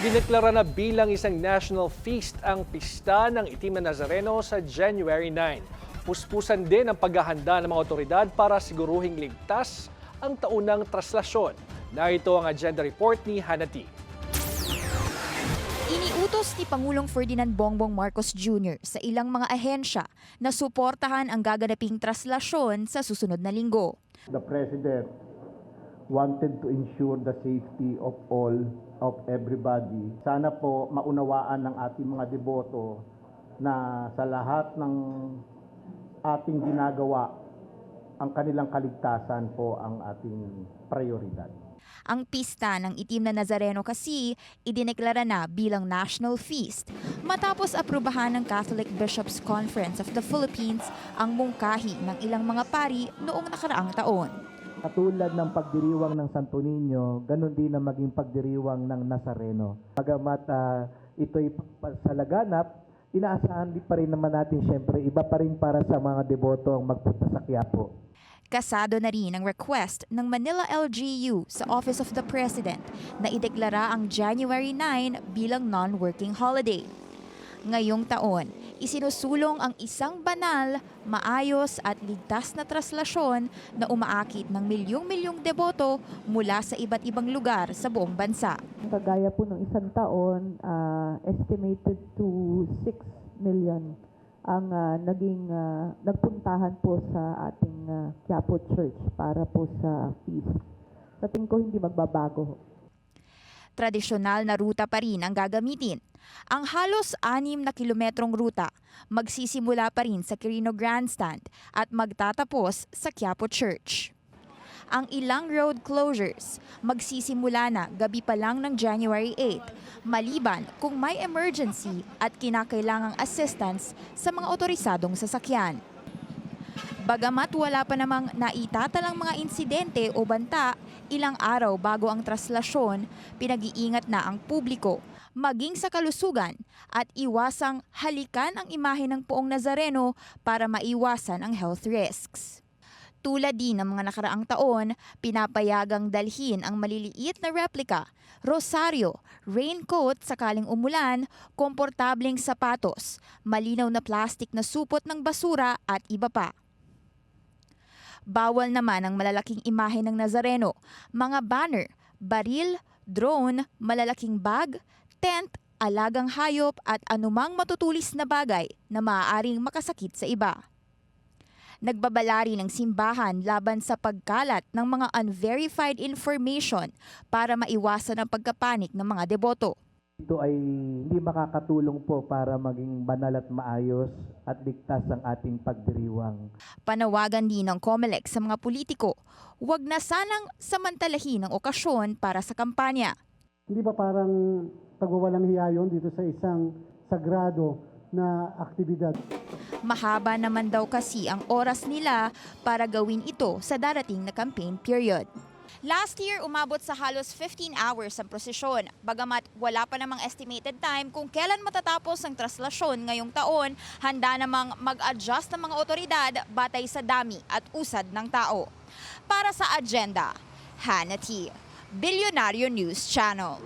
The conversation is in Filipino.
Dineklara na bilang isang national feast ang Pista ng Itim na Nazareno sa January 9. Puspusan din ang paghahanda ng mga otoridad para siguruhing ligtas ang taunang traslasyon. Narito ang agenda report ni Hanati. Iniutos ni Pangulong Ferdinand Bongbong Marcos Jr. sa ilang mga ahensya na suportahan ang gaganaping traslasyon sa susunod na linggo. The President wanted to ensure the safety of all, of everybody. Sana po maunawaan ng ating mga deboto na sa lahat ng ating ginagawa, ang kanilang kaligtasan po ang ating prioridad. Ang Pista ng Itim na Nazareno kasi idineklara na bilang national feast matapos aprubahan ng Catholic Bishops' Conference of the Philippines ang mungkahi ng ilang mga pari noong nakaraang taon. Katulad ng pagdiriwang ng Santo Niño, ganun din ang maging pagdiriwang ng Nazareno. Bagamat ito'y sa laganap, inaasahan din pa rin naman natin siyempre, iba pa rin para sa mga deboto ang magpunta sa Quiapo. Kasado na rin ang request ng Manila LGU sa Office of the President na ideklara ang January 9 bilang non-working holiday. Ngayong taon, isinusulong ang isang banal, maayos at ligtas na traslasyon na umaakit ng milyong-milyong deboto mula sa iba't ibang lugar sa buong bansa. Kagaya po ng isang taon, estimated to 6 million ang nagpuntahan po sa ating Quiapo Church para po sa feast. Sa tingin ko hindi magbabago. Tradisyonal na ruta pa rin ang gagamitin. Ang halos 6 na kilometrong ruta magsisimula pa rin sa Quirino Grandstand at magtatapos sa Quiapo Church. Ang ilang road closures magsisimula na gabi pa lang ng January 8, maliban kung may emergency at kinakailangang assistance sa mga otorisadong sasakyan. Bagamat wala pa namang naitatalang mga insidente o banta, ilang araw bago ang traslasyon, pinag-iingat na ang publiko maging sa kalusugan at iwasang halikan ang imahe ng Poong Nazareno para maiwasan ang health risks. Tulad din ng mga nakaraang taon, pinapayagang dalhin ang maliliit na replika, rosaryo, raincoat sakaling umulan, komportableng sapatos, malinaw na plastic na supot ng basura at iba pa. Bawal naman ang malalaking imahe ng Nazareno, mga banner, baril, drone, malalaking bag, tent, alagang hayop at anumang matutulis na bagay na maaaring makasakit sa iba. Nagbabala rin ng simbahan laban sa pagkalat ng mga unverified information para maiwasan ang pagkapanik ng mga deboto. Ito ay hindi makakatulong po para maging banal at maayos at ligtas ang ating pagdiriwang. Panawagan din ng COMELEC sa mga politiko, huwag na sanang samantalahin ang okasyon para sa kampanya. Hindi ba parang pagwawalang hiya yun dito sa isang sagrado na aktibidad? Mahaba naman daw kasi ang oras nila para gawin ito sa darating na campaign period. Last year, umabot sa halos 15 hours ang prosesyon. Bagamat wala pa namang estimated time kung kailan matatapos ang traslasyon ngayong taon, handa namang mag-adjust ng mga otoridad batay sa dami at usad ng tao. Para sa agenda, Hanati, Bilyonaryo News Channel.